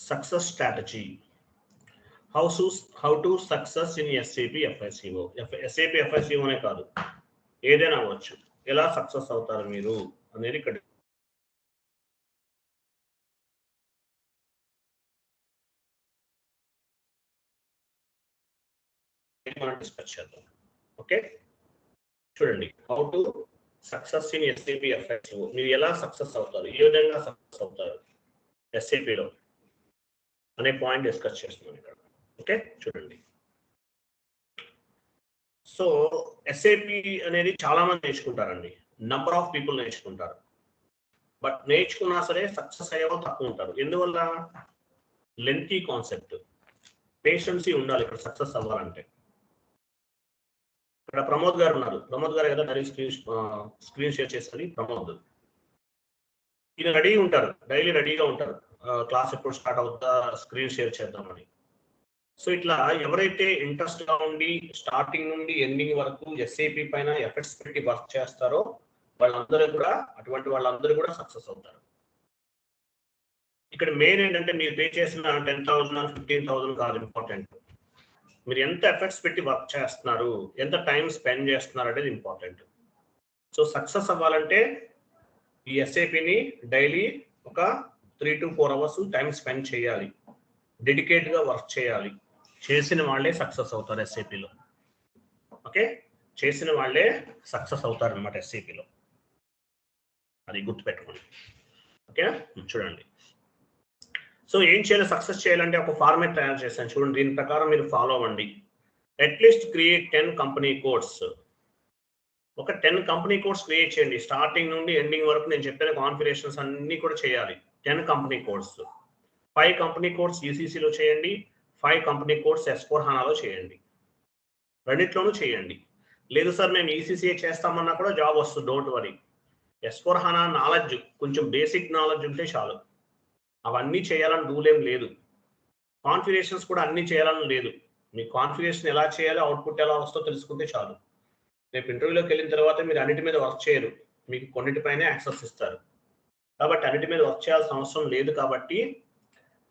Success strategy. How to success in SAP FICO. SAP FICO అనే కాదు, ఏదైనా అవ్వచ్చు. ఎలా సక్సెస్ అవుతారు మీరు అనేది ఇక్కడ మనం డిస్కస్ చేద్దాం. ఓకే, చూడండి. How to success in SAP FICO. మీరు ఎలా సక్సెస్ అవుతారు, ఏ విధంగా సక్సెస్ అవుతారు SAP లో అనే పాయింట్ డిస్కస్ చేస్తున్నాం ఇక్కడ. ఓకే, చూడండి. సో SAP అనేది చాలా మంది నేర్చుకుంటారండి, నంబర్ ఆఫ్ పీపుల్ నేర్చుకుంటారు. బట్ నేర్చుకున్నా సరే సక్సెస్ అయ్యే వాళ్ళు తక్కువ ఉంటారు. ఎందువల్ల? లెంతీ కాన్సెప్ట్, పేషెన్సీ ఉండాలి ఇక్కడ సక్సెస్ అవ్వాలంటే. ఇక్కడ ప్రమోద్ గారు ఉన్నారు. ప్రమోద్ గారు కదా స్క్రీన్ షేర్ చేస్తుంది. ప్రమోద్ ఈయన రెడీగా ఉంటారు, డైలీ రెడీగా ఉంటారు. క్లాస్ ఎప్పుడు స్టార్ట్ అవుతా స్క్రీన్ షేర్ చేద్దామని. సో ఇట్లా ఎవరైతే ఇంట్రెస్ట్ గా ఉండి స్టార్టింగ్ నుండి ఎండింగ్ వరకు SAP పైన ఎఫర్ట్స్ పెట్టి వర్క్ చేస్తారో అటువంటి వాళ్ళందరూ కూడా సక్సెస్ అవుతారు. ఇక్కడ మెయిన్ ఏంటంటే మీరు పే చేసిన 10,000 15,000 కాదు ఇంపార్టెంట్. మీరు ఎంత ఎఫర్ట్స్ పెట్టి వర్క్ చేస్తున్నారు, ఎంత టైం స్పెండ్ చేస్తున్నారు అనేది ఇంపార్టెంట్. సో సక్సెస్ అవ్వాలంటే ఈ SAPని డైలీ ఒక 3 to 4 hours టైం స్పెండ్ చేయాలి, డెడికేట్గా వర్క్ చేయాలి. చేసిన వాళ్ళే సక్సెస్ అవుతారు SAPలో. ఓకే, చేసిన వాళ్ళే సక్సెస్ అవుతారు అనమాట SAPలో. అది గుర్తుపెట్టుకోండి. ఓకేనా? చూడండి. సో ఏం చేయాలి సక్సెస్ చేయాలంటే ఒక ఫార్మేట్ తయారు చేశాను చూడండి. దీని ప్రకారం మీరు ఫాలో అవ్వండి. At least create 10 company codes. ఒక 10 కంపెనీ కోడ్స్ క్రియేట్ చేయండి. స్టార్టింగ్ నుండి ఎండింగ్ వరకు నేను చెప్పిన కాన్ఫిగరేషన్స్ అన్ని కూడా చేయాలి. 10 కంపెనీ కోడ్స్. 5 కంపెనీ కోడ్స్ ECCలో చేయండి, 5 కంపెనీ కోడ్స్ S/4HANAలో చేయండి. రెండిట్లోనూ చేయండి. లేదు సార్ మేము ECC చేస్తామన్నా కూడా జాబ్ వస్తుంది, డోంట్ వరీ. S/4HANA నాలెడ్జ్, కొంచెం బేసిక్ నాలెడ్జ్ ఉంటే చాలు. అవన్నీ చేయాలని రూల్ ఏం లేదు. కాన్ఫిగరేషన్స్ కూడా అన్ని చేయాలని లేదు. మీ కాన్ఫిగరేషన్ ఎలా చేయాలో, అవుట్పుట్ ఎలా వస్తుందో తెలుసుకుంటే చాలు. రేపు ఇంటర్వ్యూలోకి వెళ్ళిన తర్వాత మీరు అన్నిటి మీద వర్క్ చేయరు, మీకు కొన్నిటిపైనే యాక్సెస్ ఇస్తారు. కాబట్టి అన్నిటి మీద వర్క్ చేయాల్సిన అవసరం లేదు. కాబట్టి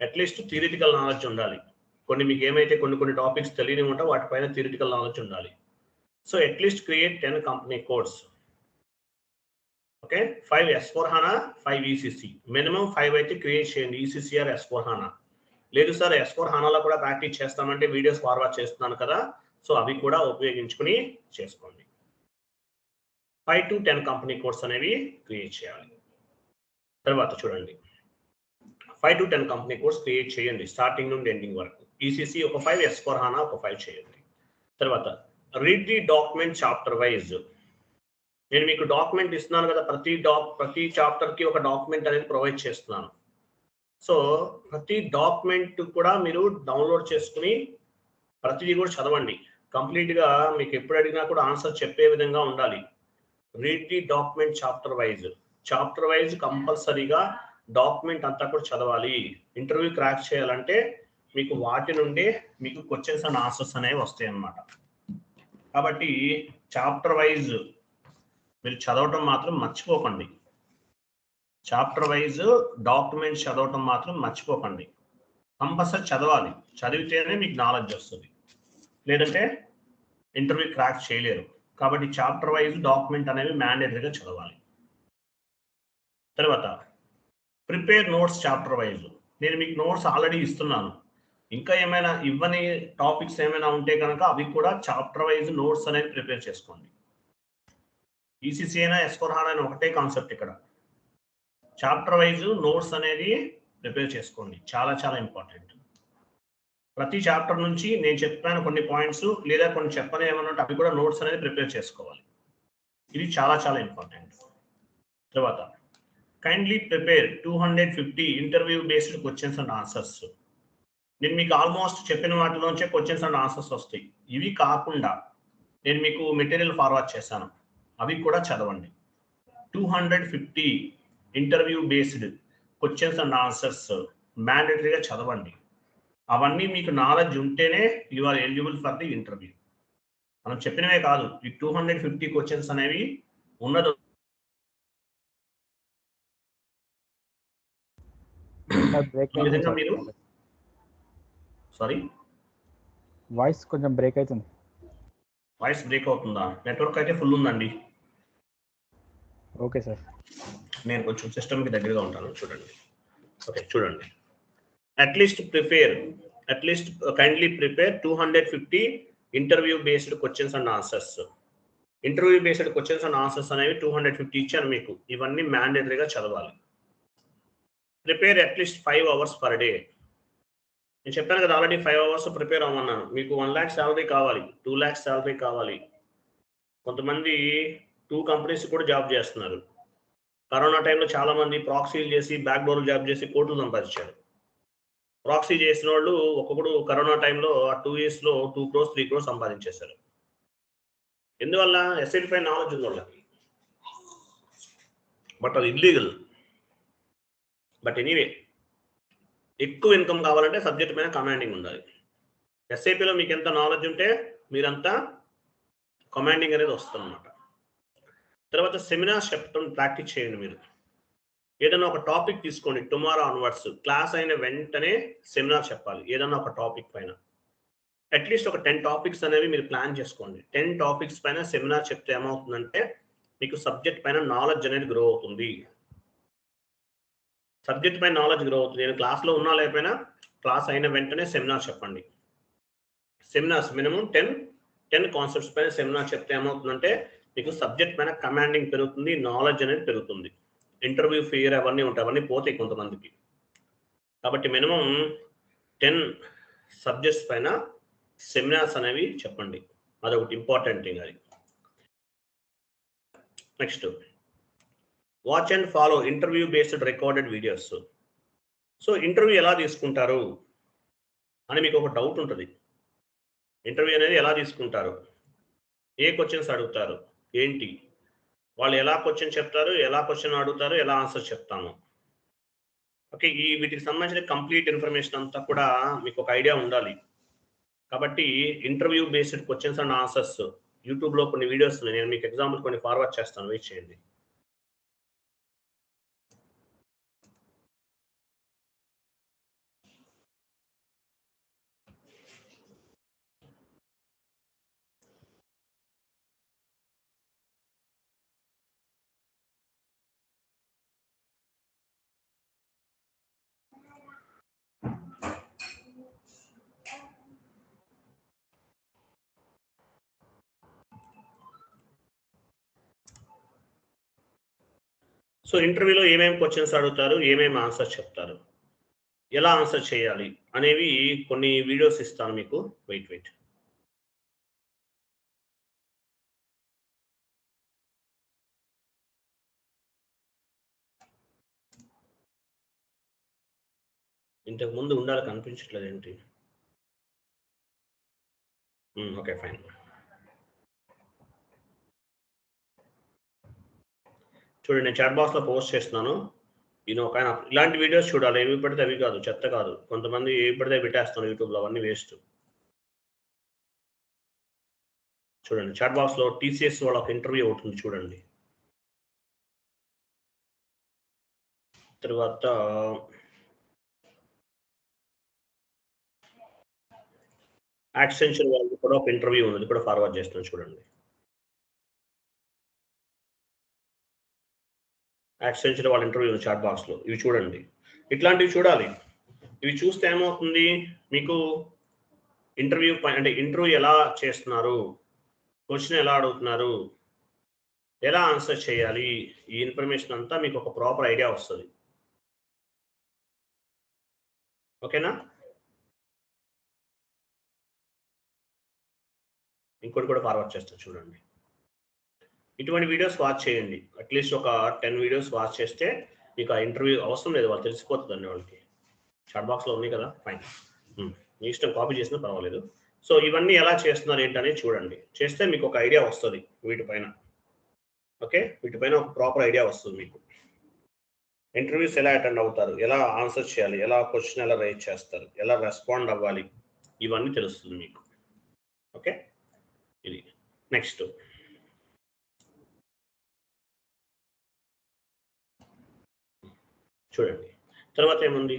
అట్లీస్ట్ థియరిటికల్ నాలెడ్జ్ ఉండాలి. మీకు ఏమైతే కొన్ని టాపిక్స్ తెలియని ఉంటాయో వాటిపైన థియరిటికల్ నాలెడ్జ్ ఉండాలి. So at least create 10 company codes. Okay, 5 S/4HANA, 5 ECC. Minimum 5 అయితే క్రియేట్ చేయండి, ECC ఆర్ S/4HANA. లేదు సార్ S/4HANAలో కూడా ప్రాక్టీస్ చేస్తామంటే వీడియోస్ ఫార్వర్డ్ చేస్తున్నాను కదా, సో అవి కూడా ఉపయోగించుకుని చేసుకోండి. 5 to 10 కంపెనీ కోడ్స్ అనేవి క్రియేట్ చేయాలి. తర్వాత చూడండి, 5 to 10 కంపెనీ కోడ్స్ క్రియేట్ చేయండి స్టార్టింగ్ నుండి ఎండింగ్ వరకు. ECC ఒక 5, S/4HANA ఒక 5 చేయండి. తర్వాత read the document chapter wise. నేను మీకు డాక్యుమెంట్ ఇస్తున్నాను కదా, ప్రతి చాప్టర్కి ఒక డాక్యుమెంట్ అనేది ప్రొవైడ్ చేస్తున్నాను. సో ప్రతి డాక్యుమెంట్ కూడా మీరు డౌన్లోడ్ చేసుకుని ప్రతిదీ కూడా చదవండి. కంప్లీట్గా మీకు ఎప్పుడు అడిగినా కూడా ఆన్సర్ చెప్పే విధంగా ఉండాలి. Read the document chapter wise కంపల్సరీగా డాక్యుమెంట్ అంతా కూడా చదవాలి. ఇంటర్వ్యూ క్రాక్ చేయాలంటే మీకు వాటి నుండే మీకు క్వశ్చన్స్ అండ్ ఆన్సర్స్ అనేవి వస్తాయి అన్నమాట. కాబట్టి చాప్టర్ వైజ్ మీరు చదవటం మాత్రం మర్చిపోకండి. చాప్టర్ వైజ్ డాక్యుమెంట్స్ చదవటం మాత్రం మర్చిపోకండి. కంపల్సరీ చదవాలి, చదివితేనే మీకు నాలెడ్జ్ వస్తుంది, లేదంటే ఇంటర్వ్యూ క్రాక్ చేయలేరు. కాబట్టి చాప్టర్ వైజ్ డాక్యుమెంట్ అనేవి మ్యాండేటరీగా చదవాలి. తర్వాత ప్రిపేర్ నోట్స్ చాప్టర్ వైజ్. నేను మీకు నోట్స్ ఆల్రెడీ ఇస్తున్నాను. ఇంకా ఏమైనా ఇవ్వని టాపిక్స్ ఏమైనా ఉంటే కనుక అవి కూడా చాప్టర్ వైజ్ నోట్స్ అనేది ప్రిపేర్ చేసుకోండి. ECC అయినా S/4HANA అయినా ఒకటే కాన్సెప్ట్. ఇక్కడ చాప్టర్ వైజ్ నోట్స్ అనేది ప్రిపేర్ చేసుకోండి, చాలా చాలా ఇంపార్టెంట్. ప్రతి చాప్టర్ నుంచి నేను చెప్పాను కొన్ని పాయింట్స్, లేదా కొన్ని చెప్పని ఏమన్నా అవి కూడా నోట్స్ అనేది ప్రిపేర్ చేసుకోవాలి. ఇది చాలా చాలా ఇంపార్టెంట్. తర్వాత kindly prepare 250 interview based questions and answers. నేను మీకు ఆల్మోస్ట్ చెప్పిన వాటిలోంచే క్వశ్చన్స్ అండ్ ఆన్సర్స్ వస్తాయి. ఇవి కాకుండా నేను మీకు మెటీరియల్ ఫార్వర్డ్ చేశాను, అవి కూడా చదవండి. 250 interview based questions and answers మ్యాండేటరీగా చదవండి. అవన్నీ మీకు నాలెడ్జ్ ఉంటేనే you are eligible for the interview. మనం చెప్పినవే కాదు, ఈ 250 క్వశ్చన్స్ అనేవి ఉన్నది. ఈ విధంగా మీరు సారీ, వాయిస్ కొంచెం బ్రేక్ అవుతుంది. వాయిస్ బ్రేక్ అవుతుందా? నెట్వర్క్ అయితే ఫుల్ ఉందండి. Okay sir. నేను కొంచెం సిస్టమ్కి దగ్గరగా ఉంటాను, చూడండి. ఓకే, చూడండి. At least kindly prepare 250 interview based questions and answers. Interview based questions and answers అనేవి 250 ఇచ్చాను మీకు. ఇవన్నీ మ్యాండేటరీగా చదవాలి. Prepare at least 5 hours per day. నేను చెప్పాను కదా ఆల్రెడీ 5 hours ప్రిపేర్ అవ్వమన్నాను. మీకు 1 lakh శాలరీ కావాలి, 2 lakhs శాలరీ కావాలి. కొంతమంది 2 companies కూడా జాబ్ చేస్తున్నారు. కరోనా టైంలో చాలా మంది ప్రాక్సీలు చేసి బ్యాక్ డోర్ జాబ్ చేసి కోట్లు సంపాదించారు. ప్రాక్సీ చేసిన వాళ్ళు ఒక్కొక్కడు కరోనా టైంలో ఆ 2 yearsలో 2 crores 3 crores సంపాదించేశారు. ఎందువల్ల? ఎస్ఎల్ పై నాలెడ్జ్ ఉంది వాళ్ళకి. బట్ అది ఇల్లీగల్. బట్ ఎనీవే, ఎక్కువ ఇన్కమ్ కావాలంటే సబ్జెక్ట్ పైన కమాండింగ్ ఉండాలి. ఎస్ఐపిలో మీకు ఎంత నాలెడ్జ్ ఉంటే మీరంతా కమాండింగ్ అనేది వస్తుందన్నమాట. తర్వాత సెమినార్స్ చెప్పడం ప్రాక్టీస్ చేయండి. మీరు ఏదైనా ఒక టాపిక్ తీసుకోండి. టుమారో ఆన్వర్డ్స్ క్లాస్ అయిన వెంటనే సెమినార్ చెప్పాలి ఏదైనా ఒక టాపిక్ పైన. అట్లీస్ట్ ఒక 10 టాపిక్స్ అనేవి మీరు ప్లాన్ చేసుకోండి. 10 టాపిక్స్ పైన సెమినార్ చెప్తే ఏమవుతుందంటే మీకు సబ్జెక్ట్ పైన నాలెడ్జ్ అనేది గ్రో అవుతుంది. సబ్జెక్ట్ పైన నాలెడ్జ్ గ్రో అవుతుంది. నేను క్లాస్లో ఉన్నా లేకపోయినా క్లాస్ అయిన వెంటనే సెమినార్ చెప్పండి. సెమినార్స్ మినిమం 10 కాన్సెప్ట్స్ పైన సెమినార్ చెప్తే ఏమవుతుందంటే మీకు సబ్జెక్ట్ పైన కమాండింగ్ పెరుగుతుంది, నాలెడ్జ్ అనేది పెరుగుతుంది. ఇంటర్వ్యూ ఫియర్ అవన్నీ ఉంటాయి, అవన్నీ పోతాయి కొంతమందికి. కాబట్టి మినిమం 10 సబ్జెక్ట్స్ పైన సెమినార్స్ అనేవి చెప్పండి. అదొకటి ఇంపార్టెంట్ థింగ్. అది next, watch and follow interview based recorded videos. So interview ఎలా తీసుకుంటారు అని మీకు ఒక డౌట్ ఉంటుంది. ఇంటర్వ్యూ అనేది ఎలా తీసుకుంటారు, ఏ క్వశ్చన్స్ అడుగుతారు, ఏంటి, వాళ్ళు ఎలా క్వశ్చన్ చెప్తారు, ఎలా క్వశ్చన్ అడుగుతారు, ఎలా ఆన్సర్ చెప్తాను. ఓకే, వీటికి సంబంధించిన కంప్లీట్ ఇన్ఫర్మేషన్ అంతా కూడా మీకు ఒక ఐడియా ఉండాలి. కాబట్టి interview based questions and answers యూట్యూబ్లో కొన్ని వీడియోస్ ఉన్నాయి. నేను మీకు ఎగ్జాంపుల్ కొన్ని ఫార్వర్డ్ చేస్తాను, వెయిట్ చేయండి. సో ఇంటర్వ్యూలో ఏమేమి క్వశ్చన్స్ అడుగుతారు, ఏమేమి ఆన్సర్ చెప్తారు, ఎలా ఆన్సర్ చేయాలి అనేవి కొన్ని వీడియోస్ ఇస్తాను మీకు. వెయిట్ ఇంతకు ముందు ఉండాలి, కనిపించట్లేదు ఏంటి? Okay fine. చూడండి, నేను చాట్ బాక్స్లో పోస్ట్ చేస్తున్నాను. ఒక ఇలాంటి వీడియోస్ చూడాలి, ఏవి పడితే అవి కాదు, చెత్త కాదు. కొంతమంది ఏవి పడితే పెట్టేస్తాను యూట్యూబ్లో, అవన్నీ వేస్ట్. చూడండి, చాట్ బాక్స్లో టీసీఎస్ వాళ్ళ ఒక ఇంటర్వ్యూ అవుతుంది, చూడండి. తర్వాత యాక్సెంచర్ వాళ్ళకి కూడా ఒక ఇంటర్వ్యూ ఉంది, కూడా ఫార్వర్డ్ చేస్తున్నాను, చూడండి. యాక్సెంచర్ వాళ్ళ ఇంటర్వ్యూ ఉంది చాట్ బాక్స్లో, ఇవి చూడండి. ఇట్లాంటివి చూడాలి. ఇవి చూస్తే ఏమవుతుంది, మీకు ఇంటర్వ్యూ అంటే ఇంటర్వ్యూ ఎలా చేస్తున్నారు, క్వశ్చన్ ఎలా అడుగుతున్నారు, ఎలా ఆన్సర్ చేయాలి, ఈ ఇన్ఫర్మేషన్ అంతా మీకు ఒక ప్రాపర్ ఐడియా వస్తుంది. ఓకేనా? ఇంకోటి కూడా ఫార్వర్డ్ చేస్తాను, చూడండి. ఇటువంటి వీడియోస్ వాచ్ చేయండి. అట్లీస్ట్ ఒక 10 వీడియోస్ వాచ్ చేస్తే మీకు ఆ ఇంటర్వ్యూ అవసరం లేదు, వాళ్ళు తెలిసిపోతుందండి వాళ్ళకి. చాట్ బాక్స్లో ఉంది కదా, ఫైన్. మీ ఇష్టం, కాపీ చేసినా పర్వాలేదు. సో ఇవన్నీ ఎలా చేస్తున్నారు ఏంటనేది చూడండి. చేస్తే మీకు ఒక ఐడియా వస్తుంది వీటిపైన. ఓకే, వీటిపైన ఒక ప్రాపర్ ఐడియా వస్తుంది మీకు. ఇంటర్వ్యూస్ ఎలా అటెండ్ అవుతారు, ఎలా ఆన్సర్ చేయాలి, ఎలా క్వశ్చన్ ఎలా రైజ్ చేస్తారు, ఎలా రెస్పాండ్ అవ్వాలి, ఇవన్నీ తెలుస్తుంది మీకు. ఓకే, ఇది నెక్స్ట్. చూడండి, తర్వాత ఏముంది,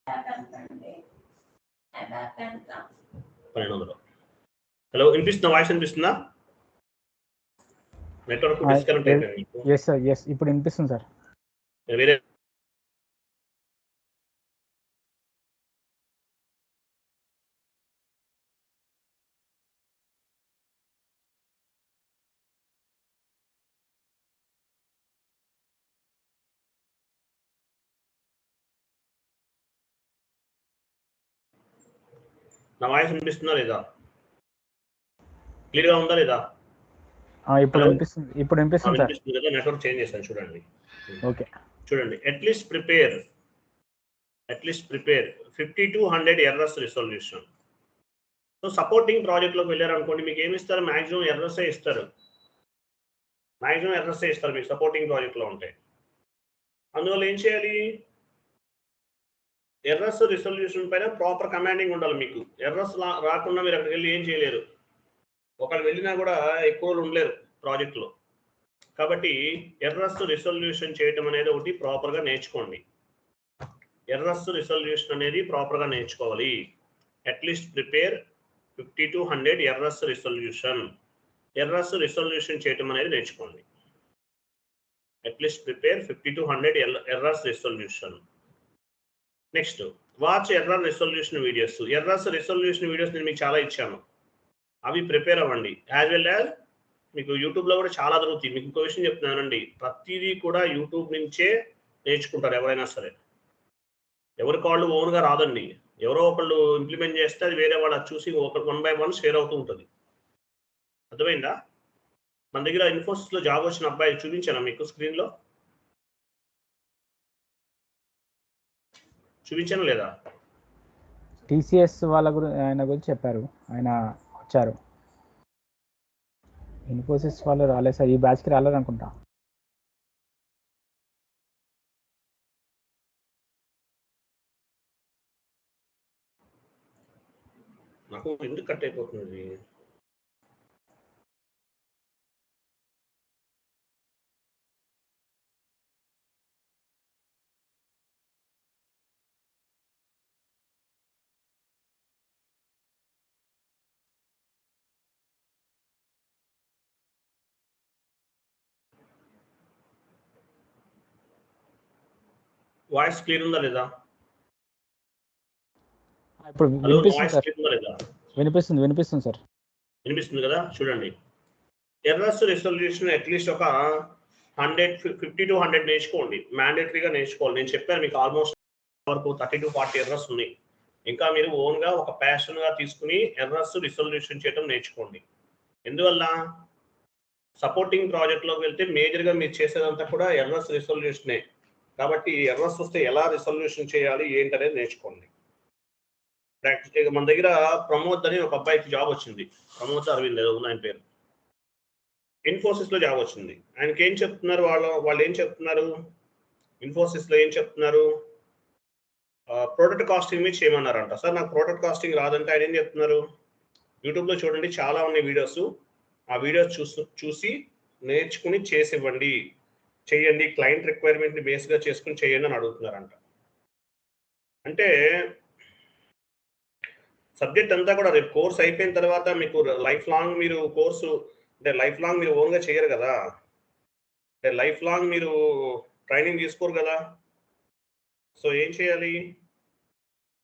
1200. హలో, వినిపిస్తుందా? వాయిస్ వినిపిస్తుందా? నెట్వర్క్ డిస్కనెక్ట్ అయిపోయింది మీకు. ఎస్ సార్, ఎస్ ఇప్పుడు వినిపిస్తుంది సార్. వేరే నా వాయిస్ వినిపిస్తుందా లేదా? క్లియర్ గా ఉందా లేదా? ఇప్పుడు వినిపిస్తుంది, ఇప్పుడు వినిపిస్తుంది సార్. వినిపిస్తుంది కదా? నెట్వర్క్ చేంజ్ చేశాను చూడండి. ఓకే, చూడండి, at least prepare 50 to 100 errors resolution. So supporting ప్రాజెక్ట్లోకి వెళ్ళారు అనుకోండి, మీకు ఏమి ఇస్తారు? మాక్సిమం ఎర్రర్సే ఇస్తారు. మీకు సపోర్టింగ్ ప్రాజెక్ట్లో ఉంటాయి. అందువల్ల ఏం చేయాలి? ఎర్రర్స్ రిజల్యూషన్ పైన ప్రాపర్ కమాండింగ్ ఉండాలి మీకు. ఎర్రర్స్ రాకుండా మీరు అక్కడికి వెళ్ళి ఏం చేయలేరు. ఒకళ్ళు వెళ్ళినా కూడా ఎక్కువ రోజులు ఉండలేరు ప్రాజెక్ట్లో. కాబట్టి ఎర్రర్స్ రిజల్యూషన్ చేయటం అనేది ఒకటి ప్రాపర్గా నేర్చుకోండి. ఎర్రర్స్ రిజల్యూషన్ అనేది ప్రాపర్గా నేర్చుకోవాలి. At least prepare 50 to 100 errors resolution. Errors resolution చేయటం అనేది నేర్చుకోండి. At least prepare 50 to 100 errors resolution. Next, watch error resolution videos. Errors resolution videos నేను మీకు చాలా ఇచ్చాను, అవి ప్రిపేర్ అవ్వండి. యాజ్ వెల్ యాజ్ మీకు యూట్యూబ్లో కూడా చాలా దొరుకుతాయి. మీకు ఇంకో విషయం చెప్తున్నానండి, ప్రతిదీ కూడా యూట్యూబ్ నుంచే నేర్చుకుంటారు ఎవరైనా సరే. ఎవరి కాళ్ళు ఓన్గా రాదండి. ఎవరో ఒకళ్ళు ఇంప్లిమెంట్ చేస్తే అది వేరే వాళ్ళు చూసి ఒక 1 by 1 షేర్ అవుతూ ఉంటుంది. అర్థమైందా? మన దగ్గర ఇన్ఫోసిస్లో జాబ్ వచ్చిన అబ్బాయి చూపించాను మీకు స్క్రీన్లో, చూపించాను లేదా? టీసీఎస్ వాళ్ళ గురించి ఆయన గురించి చెప్పారు, ఆయన వచ్చారు. ఇన్ఫోసిస్ వాళ్ళు రాలేదు సార్, ఈ బ్యాచ్కి రాలేదు అనుకుంటా. నాకు ఎందుకు కట్ అయిపోతుంది? వాయిస్ క్లియర్ ఉందా లేదా? ఇప్పుడు వినిపిస్తుంది సార్. క్లియర్ ఉందా లేదా? వినిపిస్తుంది సార్. వినిపిస్తుంది కదా? చూడండి, ఎర్రర్స్ రిజల్యూషన్ అట్లీస్ట్ ఒక 50 to 100 నేర్చుకోండి. మ్యాండేటరీగా నేర్చుకోవాలి. నేను చెప్పాను మీకు ఆల్మోస్ట్ వరకు 30 to 40 ఎర్రర్స్ ఉన్నాయి. ఇంకా మీరు ఓన్గా ఒక ప్యాషన్గా తీసుకుని ఎర్రర్స్ రిజల్యూషన్ చేయడం నేర్చుకోండి. ఎందువల్ల? సపోర్టింగ్ ప్రాజెక్ట్లోకి వెళ్తే మేజర్గా మీరు చేసేదంతా కూడా ఎర్రర్స్ రిజల్యూషనే. కాబట్టి ఎర్రర్స్ వస్తే ఎలా రిజల్యూషన్ చేయాలి ఏంటనేది నేర్చుకోండి. ప్రాక్టికల్గా మన దగ్గర ప్రమోద్ అని ఒక అబ్బాయికి జాబ్ వచ్చింది. ప్రమోద్ అరవింద్ ఏదో ఉంది ఆయన పేరు. ఇన్ఫోసిస్లో జాబ్ వచ్చింది. ఆయనకి ఏం చెప్తున్నారు వాళ్ళు ఏం చెప్తున్నారు? ఇన్ఫోసిస్లో ఏం చెప్తున్నారు? ప్రోడక్ట్ కాస్టింగ్ మీద చేయమన్నారంట. సార్ నాకు ప్రోడక్ట్ కాస్టింగ్ రాదంటే ఆయన ఏం చెప్తున్నారు? యూట్యూబ్లో చూడండి, చాలా ఉన్నాయి వీడియోస్. ఆ వీడియోస్ చూసి నేర్చుకుని చేయండి. క్లయింట్ రిక్వైర్మెంట్ని బేస్గా చేసుకుని చేయండి అని అడుగుతున్నారంట. అంటే సబ్జెక్ట్ అంతా కూడా రేపు కోర్స్ అయిపోయిన తర్వాత మీకు లైఫ్ లాంగ్ మీరు కోర్సు అంటే లైఫ్ లాంగ్ మీరు ఓన్గా చేయరు కదా, అంటే లైఫ్ లాంగ్ మీరు ట్రైనింగ్ తీసుకోరు కదా. సో ఏం చేయాలి?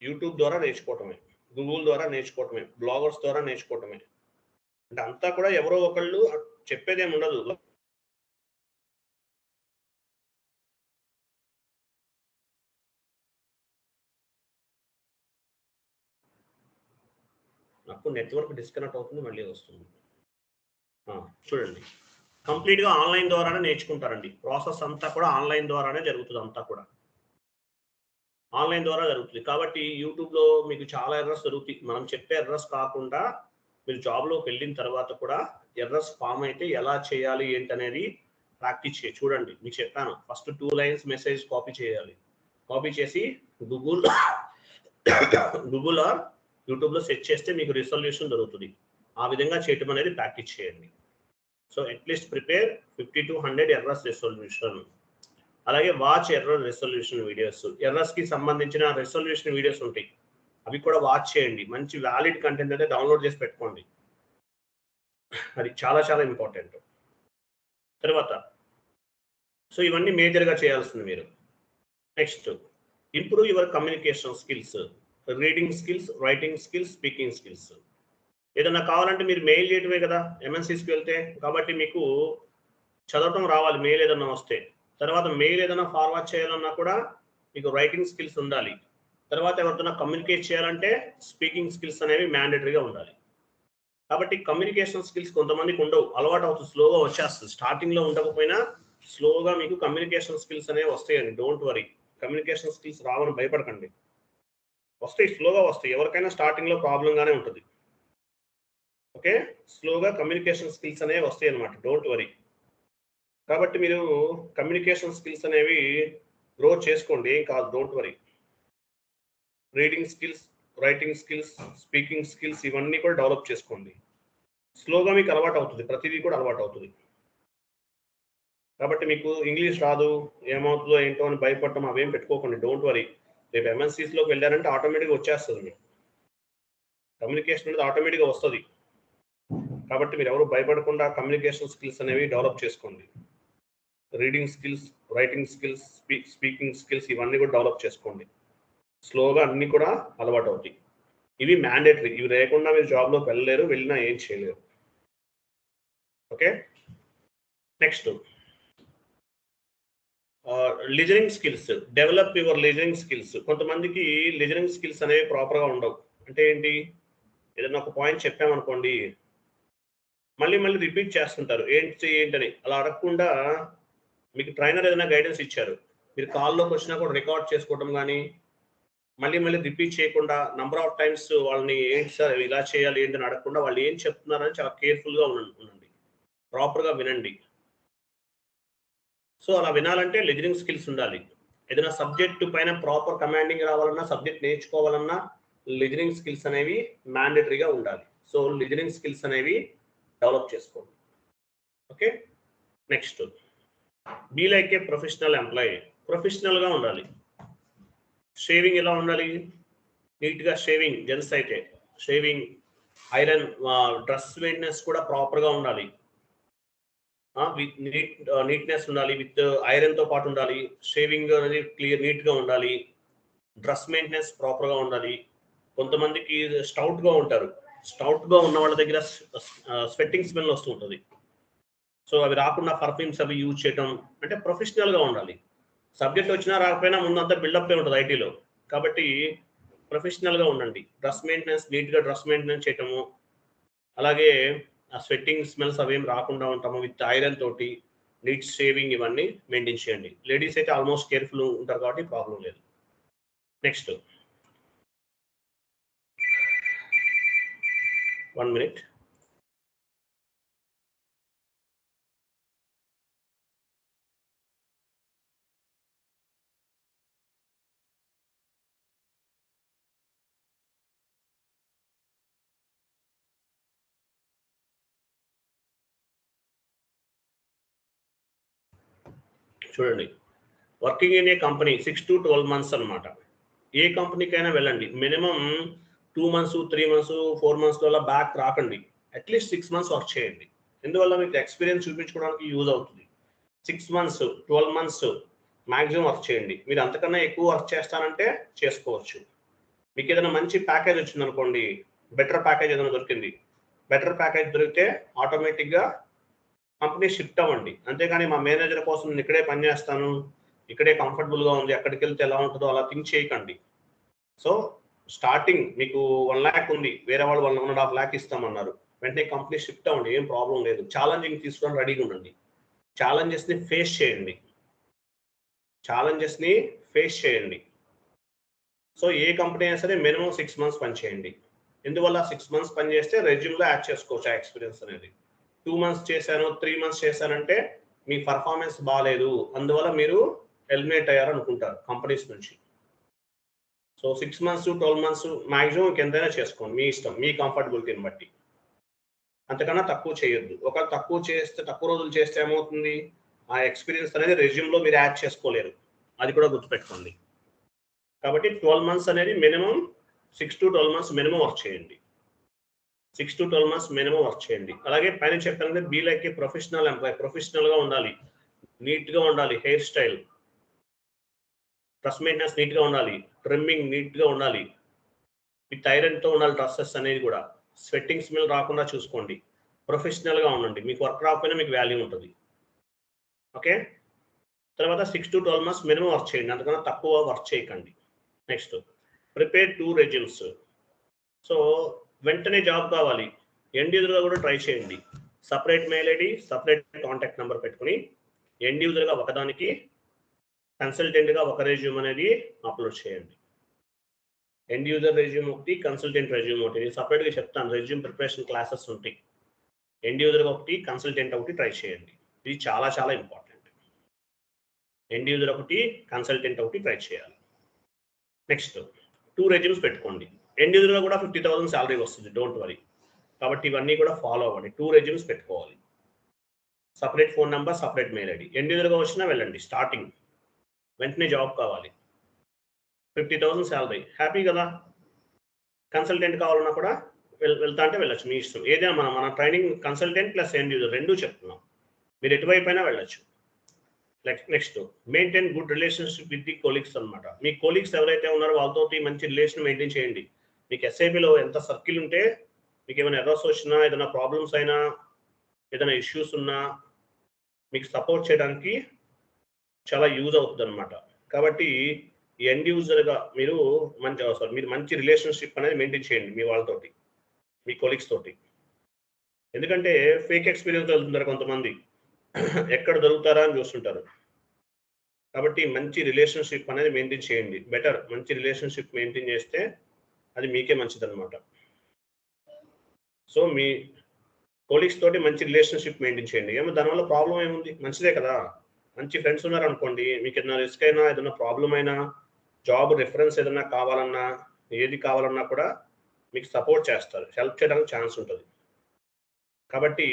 యూట్యూబ్ ద్వారా నేర్చుకోవటమే, గూగుల్ ద్వారా నేర్చుకోవటమే, బ్లాగర్స్ ద్వారా నేర్చుకోవటమే. అంటే అంతా కూడా ఎవరో ఒకళ్ళు చెప్పేదేమి ఉండదు. నాకు నెట్వర్క్ డిస్కనెక్ట్ అవుతుంది, మళ్ళీ వస్తుంది. చూడండి, కంప్లీట్గా ఆన్లైన్ ద్వారానే నేర్చుకుంటారండి. ప్రాసెస్ అంతా కూడా ఆన్లైన్ ద్వారానే జరుగుతుంది. అంతా కూడా ఆన్లైన్ ద్వారా జరుగుతుంది. కాబట్టి యూట్యూబ్లో మీకు చాలా ఎర్రర్స్ జరుగుతాయి. మనం చెప్పే ఎర్రర్స్ కాకుండా మీరు జాబ్లోకి వెళ్ళిన తర్వాత కూడా ఎర్రర్స్ ఫామ్ అయితే ఎలా చేయాలి ఏంటనేది ప్రాక్టీస్ చూడండి. మీకు చెప్పాను, ఫస్ట్ 2 lines మెసేజ్ కాపీ చేయాలి. కాపీ చేసి గూగుల్ ఆర్ యూట్యూబ్లో సెర్చ్ చేస్తే మీకు రిజల్యూషన్ దొరుకుతుంది. ఆ విధంగా చేయటం అనేది ప్రాక్టీస్ చేయండి. So at least prepare 50 to 100 errors resolution. అలాగే వాచ్ ఎర్రర్ రెసొల్యూషన్ వీడియోస్, ఎర్రర్స్ కి సంబంధించిన రెసొల్యూషన్ వీడియోస్ ఉంటాయి, అవి కూడా వాచ్ చేయండి. మంచి వ్యాలిడ్ కంటెంట్ అయితే డౌన్లోడ్ చేసి పెట్టుకోండి, అది చాలా చాలా ఇంపార్టెంట్. తర్వాత సో ఇవన్నీ మేజర్గా చేయాల్సింది మీరు. Next, improve your communication skills, reading skills, writing skills, speaking skills. ఏదన్నా కావాలంటే మీరు మెయిల్ చేయటమే కదా ఎంఎన్సీస్కి వెళ్తే, కాబట్టి మీకు చదవటం రావాలి మెయిల్ ఏదన్నా వస్తే. తర్వాత మెయిల్ ఏదైనా ఫార్వర్డ్ చేయాలన్నా కూడా మీకు రైటింగ్ స్కిల్స్ ఉండాలి. తర్వాత ఎవరితోనా కమ్యూనికేట్ చేయాలంటే స్పీకింగ్ స్కిల్స్ అనేవి మ్యాండేటరీగా ఉండాలి. కాబట్టి కమ్యూనికేషన్ స్కిల్స్ కొంతమందికి ఉండవు, అలవాటు అవుతుంది, స్లోగా వచ్చేస్తుంది. స్టార్టింగ్లో ఉండకపోయినా స్లోగా మీకు కమ్యూనికేషన్ స్కిల్స్ అనేవి వస్తాయండి. డోంట్ వరీ, కమ్యూనికేషన్ స్కిల్స్ రావని భయపడకండి, వస్తాయి, స్లోగా వస్తాయి. ఎవరికైనా స్టార్టింగ్లో ప్రాబ్లంగానే ఉంటుంది. ఓకే, స్లోగా కమ్యూనికేషన్ స్కిల్స్ అనేవి వస్తాయి అన్నమాట, డోంట్ వరీ. కాబట్టి మీరు కమ్యూనికేషన్ స్కిల్స్ అనేవి గ్రో చేసుకోండి, ఏం కాదు, don't worry. Reading skills, writing skills, speaking skills ఇవన్నీ కూడా డెవలప్ చేసుకోండి. స్లోగా మీకు అలవాటు అవుతుంది, ప్రతిదీ కూడా అలవాటు అవుతుంది. కాబట్టి మీకు ఇంగ్లీష్ రాదు, ఏమవుతుందో ఏంటో అని భయపడటం అవేం పెట్టుకోకండి, డోంట్ వరీ. రేపు ఎంఎన్సీస్లోకి వెళ్ళారంటే ఆటోమేటిక్గా వచ్చేస్తుంది మీకు, కమ్యూనికేషన్ అనేది ఆటోమేటిక్గా వస్తుంది. కాబట్టి మీరు ఎవరు భయపడకుండా కమ్యూనికేషన్ స్కిల్స్ అనేవి డెవలప్ చేసుకోండి. Reading skills, writing skills, speaking skills ఇవన్నీ కూడా డెవలప్ చేసుకోండి. స్లోగా అన్నీ కూడా అలవాటు అవుతాయి. ఇవి మ్యాండేటరీ, ఇవి లేకుండా మీరు జాబ్లోకి వెళ్ళలేరు, వెళ్ళినా ఏం చేయలేరు. Okay, next listening skills, develop your listening skills. కొంతమందికి లిజనింగ్ స్కిల్స్ అనేవి ప్రాపర్గా ఉండవు. అంటే ఏంటి, ఏదైనా ఒక పాయింట్ చెప్పామనుకోండి మళ్ళీ మళ్ళీ రిపీట్ చేస్తుంటారు, ఏంటని. అలా అడగకుండా మీకు ట్రైనర్ ఏదైనా గైడెన్స్ ఇచ్చారు, మీరు కాల్లోకి వచ్చినా కూడా రికార్డ్ చేసుకోవడం కానీ మళ్ళీ మళ్ళీ రిపీట్ చేయకుండా నంబర్ ఆఫ్ టైమ్స్ వాళ్ళని ఏంటి సార్ ఇలా చేయాలి ఏంటని అడగకుండా వాళ్ళు ఏం చెప్తున్నారని చాలా కేర్ఫుల్గా ఉండండి, ప్రాపర్గా వినండి. సో అలా వినాలంటే లిజనింగ్ స్కిల్స్ ఉండాలి. ఏదైనా సబ్జెక్టు పైన ప్రాపర్ కమాండింగ్ రావాలన్నా, సబ్జెక్ట్ నేర్చుకోవాలన్నా లిజనింగ్ స్కిల్స్ అనేవి మ్యాండేటరీగా ఉండాలి. సో లిజనింగ్ స్కిల్స్ అనేవి డెవలప్ చేసుకోండి. Okay, next, be like a professional employee. ప్రొఫెషనల్గా ఉండాలి. షేవింగ్ ఎలా ఉండాలి, నీట్గా షేవింగ్, జెంట్స్ అయితే షేవింగ్, ఐరన్, డ్రెస్ మెయింటెనెన్స్ కూడా ప్రాపర్గా ఉండాలి. విత్ నీట్నెస్ ఉండాలి, విత్ ఐరన్తో పాటు ఉండాలి. షేవింగ్ అనేది క్లియర్ నీట్గా ఉండాలి. డ్రెస్ మెయింటెనెన్స్ ప్రాపర్గా ఉండాలి. కొంతమందికి స్టౌట్గా ఉంటారు, స్టౌట్గా ఉన్న వాళ్ళ దగ్గర స్వెట్టింగ్ స్మెల్ వస్తూ ఉంటుంది. సో అవి రాకుండా పర్ఫ్యూమ్స్ అవి యూజ్ చేయడం, అంటే ప్రొఫెషనల్గా ఉండాలి. సబ్జెక్ట్ వచ్చినా రాకపోయినా ముందంతా బిల్డప్ ఉంటుంది ఐటీలో, కాబట్టి ప్రొఫెషనల్గా ఉండండి. డ్రెస్ మెయింటెనెన్స్, నీట్గా డ్రెస్ మెయింటెనెన్స్ చేయటము, అలాగే ఆ స్వెట్టింగ్ స్మెల్స్ అవేం రాకుండా ఉంటాము, విత్ ఐరన్ తోటి నీట్ షేవింగ్ ఇవన్నీ మెయింటైన్ చేయండి. లేడీస్ అయితే ఆల్మోస్ట్ కేర్ఫుల్ ఉంటారు కాబట్టి ప్రాబ్లం లేదు. Next, 1 minute. చూడండి, working in a company 6 to 12 months అనమాట. ఏ కంపెనీకైనా వెళ్ళండి, minimum 2 months, 3 months, 4 months back రాకండి. అట్లీస్ట్ 6 months వర్క్ చేయండి. ఎందువల్ల మీకు ఎక్స్పీరియన్స్ చూపించుకోవడానికి యూజ్ అవుతుంది. 6 months, 12 months మ్యాక్సిమం వర్క్ చేయండి. మీరు అంతకన్నా ఎక్కువ వర్క్ చేస్తానంటే చేసుకోవచ్చు. మీకు ఏదైనా మంచి ప్యాకేజ్ వచ్చింది అనుకోండి, బెటర్ ప్యాకేజ్ ఏదైనా దొరికింది, బెటర్ ప్యాకేజ్ దొరికితే ఆటోమేటిక్గా కంపెనీ షిఫ్ట్ అవ్వండి. అంతేగాని మా మేనేజర్ కోసం నేను ఇక్కడే పనిచేస్తాను, ఇక్కడే కంఫర్టబుల్గా ఉంది, అక్కడికి వెళ్తే ఎలా ఉంటుందో అలా థింక్ చేయకండి. సో స్టార్టింగ్ మీకు 1 lakh ఉంది, వేరే వాళ్ళు 1.5 lakh ఇస్తామన్నారు, వెంటనే కంపెనీ షిఫ్ట్ అవ్వండి, ఏం ప్రాబ్లం లేదు. ఛాలెంజింగ్ తీసుకొని రెడీగా ఉండండి. ఛాలెంజెస్ని ఫేస్ చేయండి, ఛాలెంజెస్ని ఫేస్ చేయండి. సో ఏ కంపెనీ అయినా సరే మినిమం 6 months పని చేయండి. ఎందువల్ల 6 months పని చేస్తే రెజ్యూమ్లో యాడ్ చేసుకోవచ్చు ఆ ఎక్స్పీరియన్స్ అనేది. 2 months చేశాను, 3 months చేశానంటే మీ పర్ఫార్మెన్స్ బాగాలేదు, అందువల్ల మీరు ఎలిమినేట్ అయ్యారు అనుకుంటారు కంపెనీస్ నుంచి. సో 6 months, 12 months మ్యాక్సిమం ఎంతైనా చేసుకోండి, మీ ఇష్టం, మీ కంఫర్టబిలిటీని బట్టి. అంతకన్నా తక్కువ చేయొద్దు. ఒకవేళ తక్కువ రోజులు చేస్తే ఏమవుతుంది, ఆ ఎక్స్పీరియన్స్ అనేది రెజ్యూమ్లో మీరు యాడ్ చేసుకోలేరు, అది కూడా గుర్తుపెట్టుకోండి. కాబట్టి 12 months అనేది minimum 6 to 12 months minimum work చేయండి. 6 to 12 months మినిమం వర్క్ చేయండి. అలాగే పైన చెప్పాలంటే be like a professional employee, ప్రొఫెషనల్గా ఉండాలి, నీట్గా ఉండాలి, హెయిర్ స్టైల్, డ్రెస్ మెయింటెనెన్స్ నీట్గా ఉండాలి, ట్రిమ్మింగ్ నీట్గా ఉండాలి, విత్ ఐరన్తో ఉండాలి డ్రెస్సెస్ అనేది కూడా, స్వెట్టింగ్ స్మెల్ రాకుండా చూసుకోండి, ప్రొఫెషనల్గా ఉండండి. మీకు వర్క్ రాకపోయినా మీకు వాల్యూ ఉంటుంది. ఓకే, తర్వాత 6 to 12 months మినిమం వర్క్ చేయండి, అంతకన్నా తక్కువ వర్క్ చేయకండి. Next, prepare 2 resumes. సో వెంటనే జాబ్ కావాలి, ఎండ్ యూజర్గా కూడా ట్రై చేయండి. Separate mail ID, separate contact number పెట్టుకుని ఎండ్ యూజర్గా ఒకదానికి, కన్సల్టెంట్గా ఒక రెజ్యూమ్ అనేది అప్లోడ్ చేయండి. ఎండ్ యూజర్ రెజ్యూమ్ ఒకటి, కన్సల్టెంట్ రెజ్యూమ్ ఒకటి. సపరేట్గా చెప్తాను, రెజ్యూమ్ ప్రిపరేషన్ క్లాసెస్ ఉంటాయి. ఎండ్ యూజర్ ఒకటి, కన్సల్టెంట్ ఒకటి ట్రై చేయండి. ఇది చాలా చాలా ఇంపార్టెంట్. ఎండ్ యూజర్ ఒకటి, కన్సల్టెంట్ ఒకటి ట్రై చేయాలి. నెక్స్ట్ 2 resumes పెట్టుకోండి. ఎండ్ యూజర్గా కూడా 50,000 శాలరీ వస్తుంది, డోంట్ వరీ. కాబట్టి ఇవన్నీ కూడా ఫాలో అవ్వండి. 2 resumes పెట్టుకోవాలి, separate phone number, separate mail ID. End యూజర్గా వచ్చినా వెళ్ళండి, స్టార్టింగ్ వెంటనే జాబ్ కావాలి, 50,000 శాలరీ, హ్యాపీ కదా. కన్సల్టెంట్ కావాలన్నా కూడా వెళ్తా అంటే వెళ్ళచ్చు, మీ ఇష్టం. ఏదైనా మన training consultant plus end user రెండూ చెప్తున్నాం, మీరు ఎటువైపు అయినా వెళ్ళచ్చు. Next, maintain good relationship with the colleagues అనమాట. మీ కొలీగ్స్ ఎవరైతే ఉన్నారో వాళ్ళతో మంచి రిలేషన్ మెయింటైన్ చేయండి. మీకు ఎస్ఐబిలో ఎంత సర్కిల్ ఉంటే, మీకు ఏమైనా ఎర్రర్స్ వచ్చినా, ఏదైనా ప్రాబ్లమ్స్ అయినా, ఏదైనా ఇష్యూస్ ఉన్నా మీకు సపోర్ట్ చేయడానికి చాలా యూజ్ అవుతుంది అనమాట. కాబట్టి ఎండ్ యూజర్గా మీరు మంచి రిలేషన్షిప్ అనేది మెయింటైన్ చేయండి మీ వాళ్ళతోటి, మీ కొలీగ్స్ తోటి. ఎందుకంటే ఫేక్ ఎక్స్పీరియన్స్ వెళ్తుంటారు కొంతమంది, ఎక్కడ దొరుకుతారా అని చూస్తుంటారు. కాబట్టి మంచి రిలేషన్షిప్ అనేది మెయింటైన్ చేయండి, బెటర్. మంచి రిలేషన్షిప్ మెయింటైన్ చేస్తే అది మీకే మంచిది అనమాట. సో మీ కొలీగ్స్ తోటి మంచి రిలేషన్షిప్ మెయింటైన్ చేయండి. ఏమో దానివల్ల ప్రాబ్లం ఏముంది, మంచిదే కదా. మంచి ఫ్రెండ్స్ ఉన్నారు అనుకోండి, మీకు ఏదైనా రిస్క్ అయినా, ఏదైనా ప్రాబ్లం అయినా, జాబ్ రిఫరెన్స్ ఏదైనా కావాలన్నా, ఏది కావాలన్నా కూడా మీకు సపోర్ట్ చేస్తారు, హెల్ప్ చేయడానికి ఛాన్స్ ఉంటుంది. కాబట్టి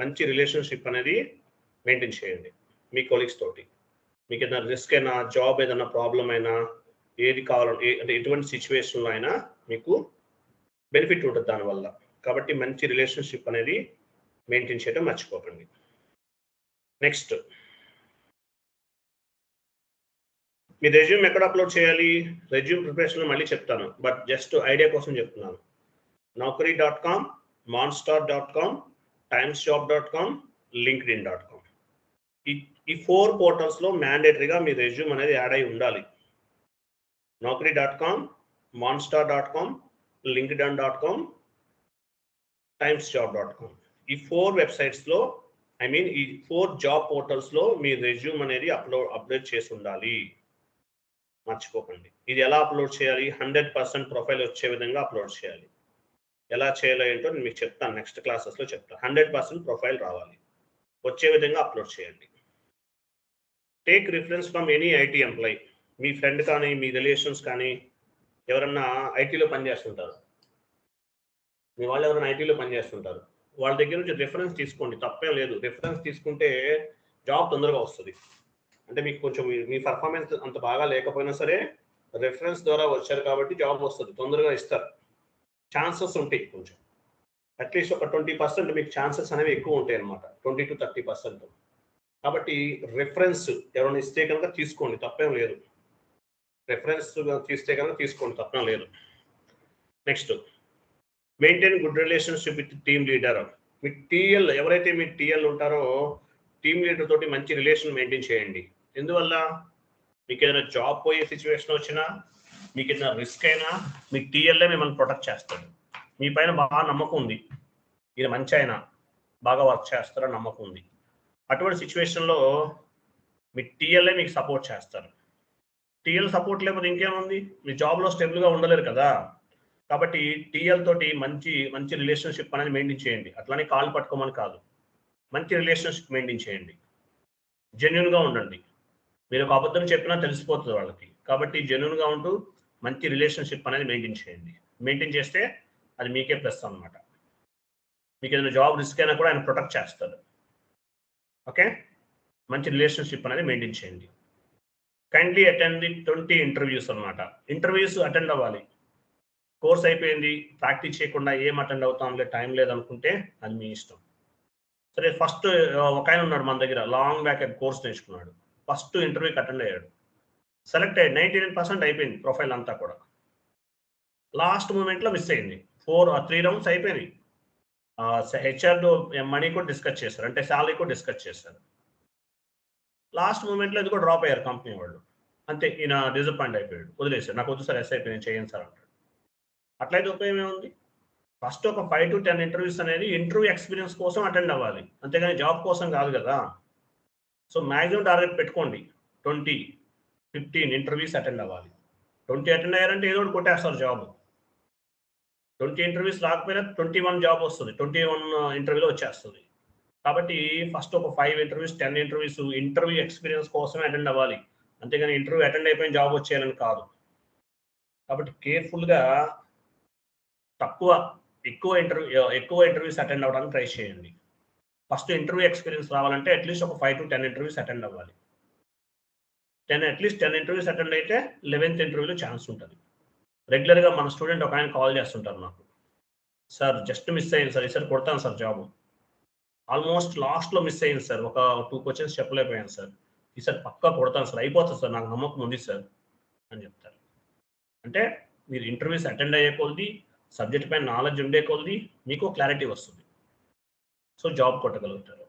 మంచి రిలేషన్షిప్ అనేది మెయింటైన్ చేయండి మీ కొలీగ్స్ తోటి. మీకు ఏదైనా రిస్క్ అయినా, జాబ్ ఏదైనా ప్రాబ్లం అయినా, ఏది కావాలంటే అంటే ఎటువంటి సిచ్యువేషన్లో అయినా మీకు బెనిఫిట్ ఉంటుంది దానివల్ల. కాబట్టి మంచి రిలేషన్షిప్ అనేది మెయింటైన్ చేయడం మర్చిపోకండి. నెక్స్ట్, మీ రెజ్యూమ్ ఎక్కడ అప్లోడ్ చేయాలి? రెజ్యూమ్ ప్రిపరేషన్లో మళ్ళీ చెప్తాను, బట్ జస్ట్ ఐడియా కోసం చెప్తున్నాను. naukri.com, monster.com, timesjob.com, linkedin.com. ఈ 4 పోర్టల్స్లో మ్యాండేటరీగా మీ రెజ్యూమ్ అనేది యాడ్ అయి ఉండాలి. naukri.com, monster.com, linkedin.com, timesjob.com. ఈ 4 వెబ్సైట్స్లో, ఈ 4 జాబ్ పోర్టల్స్లో మీ రెజ్యూమ్ అనేది అప్లోడ్ చేసి ఉండాలి, మర్చిపోకండి. ఇది ఎలా అప్లోడ్ చేయాలి? 100% ప్రొఫైల్ వచ్చే విధంగా అప్లోడ్ చేయాలి. ఎలా చేయాలో ఏంటో నేను మీకు చెప్తాను, నెక్స్ట్ క్లాసెస్లో చెప్తాను. 100% ప్రొఫైల్ రావాలి, వచ్చే విధంగా అప్లోడ్ చేయండి. Take reference from any IT employee. Me friend కానీ, మీ రిలేషన్స్ కానీ, ఎవరన్నా ఐటీలో పనిచేస్తుంటారు, మీ వాళ్ళు ఎవరైనా ఐటీలో పనిచేస్తుంటారు, వాళ్ళ దగ్గర నుంచి రిఫరెన్స్ తీసుకోండి, తప్పేం లేదు. రిఫరెన్స్ తీసుకుంటే జాబ్ తొందరగా వస్తుంది. అంటే మీకు కొంచెం మీ పర్ఫార్మెన్స్ అంత బాగా లేకపోయినా సరే రిఫరెన్స్ ద్వారా వచ్చారు కాబట్టి జాబ్ వస్తుంది, తొందరగా ఇస్తారు, ఛాన్సెస్ ఉంటాయి. కొంచెం అట్లీస్ట్ ఒక 20% మీకు ఛాన్సెస్ అనేవి ఎక్కువ ఉంటాయి అనమాట, 20 to 30%. కాబట్టి రిఫరెన్స్ ఎవరైనా ఇస్తే కనుక తీసుకోండి, తప్పేం లేదు. రిఫరెన్స్ తీస్తే కనుక తీసుకోండి, తప్పేం లేదు. Next, maintain good relationship with team leader. Me TL ఎవరైతే మీ టీఎల్ ఉంటారో, టీమ్ లీడర్ తోటి మంచి రిలేషన్ మెయింటైన్ చేయండి. ఎందువల్ల? మీకు ఏదైనా జాబ్ పోయే సిచ్యువేషన్ వచ్చినా, మీకు ఏదైనా రిస్క్ అయినా, మీ టీఎల్ఏ మిమ్మల్ని ప్రొటెక్ట్ చేస్తాడు. మీ పైన బాగా నమ్మకం ఉంది, ఇది మంచి అయినా బాగా వర్క్ చేస్తారని నమ్మకం ఉంది. అటువంటి సిచ్యువేషన్లో మీ టీఎల్ఏ మీకు సపోర్ట్ చేస్తారు. టీఎల్ సపోర్ట్ లేకపోతే ఇంకేముంది, మీ జాబ్లో స్టెబుల్గా ఉండలేరు కదా. కాబట్టి టీఎల్ తోటి మంచి రిలేషన్షిప్ అనేది మెయింటైన్ చేయండి. అట్లానే కాల్ పట్టుకోమని కాదు, మంచి రిలేషన్షిప్ మెయింటైన్ చేయండి. జెన్యున్గా ఉండండి. మీరు ఒక అబద్ధం చెప్పినా తెలిసిపోతుంది వాళ్ళకి. కాబట్టి జెన్యున్గా ఉంటూ మంచి రిలేషన్షిప్ అనేది మెయింటైన్ చేయండి. మెయింటైన్ చేస్తే అది మీకే ప్లస్ అనమాట. మీకు ఏదైనా జాబ్ రిస్క్ అయినా కూడా ఆయన ప్రొటెక్ట్ చేస్తాడు. ఓకే, మంచి రిలేషన్షిప్ అనేది మెయింటైన్ చేయండి. కైండ్లీ అటెండ్ ది 20 ఇంటర్వ్యూస్ అనమాట. ఇంటర్వ్యూస్ అటెండ్ అవ్వాలి. కోర్స్ అయిపోయింది, ప్రాక్టీస్ చేయకుండా ఏం అటెండ్ అవుతాంలే, టైం లేదనుకుంటే అది మీ ఇష్టం. సరే, ఫస్ట్ ఒక ఆయన ఉన్నాడు మన దగ్గర, లాంగ్ బ్యాక్ కోర్స్ నేర్చుకున్నాడు. ఫస్ట్ ఇంటర్వ్యూకి అటెండ్ అయ్యాడు, సెలెక్ట్ అయ్యాడు, 99% అయిపోయింది ప్రొఫైల్ అంతా కూడా. లాస్ట్ మూమెంట్లో మిస్ అయింది. 3 రౌండ్స్ అయిపోయినాయి. హెచ్ఆర్ మనీ కూడా డిస్కస్ చేశారు, అంటే శాలరీ కూడా డిస్కస్ చేశారు. లాస్ట్ మూమెంట్లో ఇది కూడా డ్రాప్ అయ్యారు కంపెనీ వాళ్ళు. అంతే, ఈయన డిసప్పాయింట్ అయిపోయాడు, వదిలేశారు. నాకు వద్దు సార్, ఎస్ అయిపోయి నేను చేయను సార్ అంటాడు. అట్లయితే ఉపయోగం ఏముంది? ఫస్ట్ ఒక 5 to 10 ఇంటర్వ్యూస్ అనేది ఇంటర్వ్యూ ఎక్స్పీరియన్స్ కోసం అటెండ్ అవ్వాలి, అంతేగాని జాబ్ కోసం కాదు కదా. సో మ్యాక్సిమం టార్గెట్ పెట్టుకోండి, 20-15 ఇంటర్వ్యూస్ అటెండ్ అవ్వాలి. 20 అటెండ్ అయ్యారంటే ఏదో ఒకటి కొట్టేస్తారు జాబ్. 20 ఇంటర్వ్యూస్ రాకపోయినా 21 జాబ్ వస్తుంది, 21 ఇంటర్వ్యూలో వచ్చేస్తుంది. కాబట్టి ఫస్ట్ ఒక 5 ఇంటర్వ్యూస్ 10 ఇంటర్వ్యూస్ ఇంటర్వ్యూ ఎక్స్పీరియన్స్ కోసమే అటెండ్ అవ్వాలి, అంతేగాని ఇంటర్వ్యూ అటెండ్ అయిపోయిన జాబ్ వచ్చేయాలని కాదు. కాబట్టి కేర్ఫుల్గా ఎక్కువ ఇంటర్వ్యూస్ అటెండ్ అవ్వడానికి ట్రై చేయండి. ఫస్ట్ ఇంటర్వ్యూ ఎక్స్పీరియన్స్ రావాలంటే అట్లీస్ట్ ఒక 5 to 10 ఇంటర్వ్యూస్ అటెండ్ అవ్వాలి. అట్లీస్ట్ 10 ఇంటర్వ్యూస్ అటెండ్ అయితే 11th ఇంటర్వ్యూలో ఛాన్స్ ఉంటుంది. రెగ్యులర్గా మన స్టూడెంట్ ఒక ఆయన కాల్ చేస్తుంటారు నాకు, సార్ జస్ట్ మిస్ అయ్యింది సార్, ఈసారి కొడతాను సార్ జాబ్, ఆల్మోస్ట్ లాస్ట్లో మిస్ అయ్యింది సార్, ఒక 2 క్వశ్చన్స్ చెప్పలేకపోయాను సార్, ఈసారి పక్కా కొడతాను సార్, అయిపోతుంది సార్, నాకు నమ్మకం ఉంది సార్ అని చెప్తారు. అంటే మీరు ఇంటర్వ్యూస్ అటెండ్ అయ్యే కొద్ది, సబ్జెక్ట్ పైన నాలెడ్జ్ ఉండే కొద్ది మీకు క్లారిటీ వస్తుంది, సో జాబ్ కొట్టగలుగుతారు.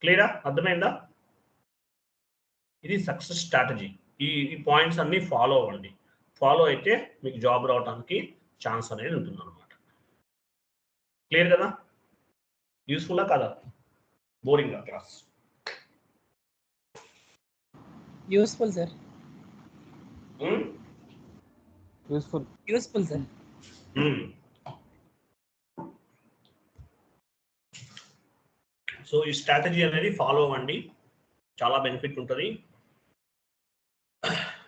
క్లియరా? అర్థమైందా? ఇది సక్సెస్ స్ట్రాటజీ. ఈ పాయింట్స్ అన్ని ఫాలో అవ్వండి. ఫాలో అయితే మీకు జాబ్ రావడానికి ఛాన్స్ అనేది ఉంటుంది అనమాట. క్లియర్ కదా? యూస్ఫుల్లా కదా? Boring class? Useful sir. Useful sir. So ఈ స్ట్రాటజీ అనేది ఫాలో అవ్వండి, చాలా బెనిఫిట్ ఉంటుంది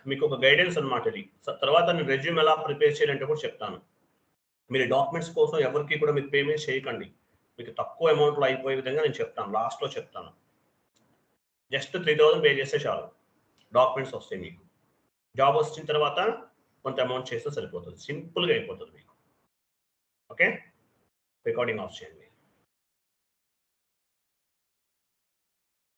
మీకు. ఒక గైడెన్స్ అనమాట ఇది. తర్వాత నేను రెజ్యూమ్ ఎలా ప్రిపేర్ చేయాలంటే కూడా చెప్తాను. మీరు డాక్యుమెంట్స్ కోసం ఎవరికి కూడా మీరు పేమెంట్ చేయకండి, మీకు తక్కువ అమౌంట్లో అయిపోయే విధంగా నేను చెప్తాను, లాస్ట్లో చెప్తాను. జస్ట్ 3000 పే చేస్తే చాలు, డాక్యుమెంట్స్ వస్తాయి మీకు. జాబ్ వచ్చిన తర్వాత కొంత అమౌంట్ చేస్తే సరిపోతుంది, సింపుల్గా అయిపోతుంది మీకు. ఓకే, రికార్డింగ్ ఆఫ్ చేయండి.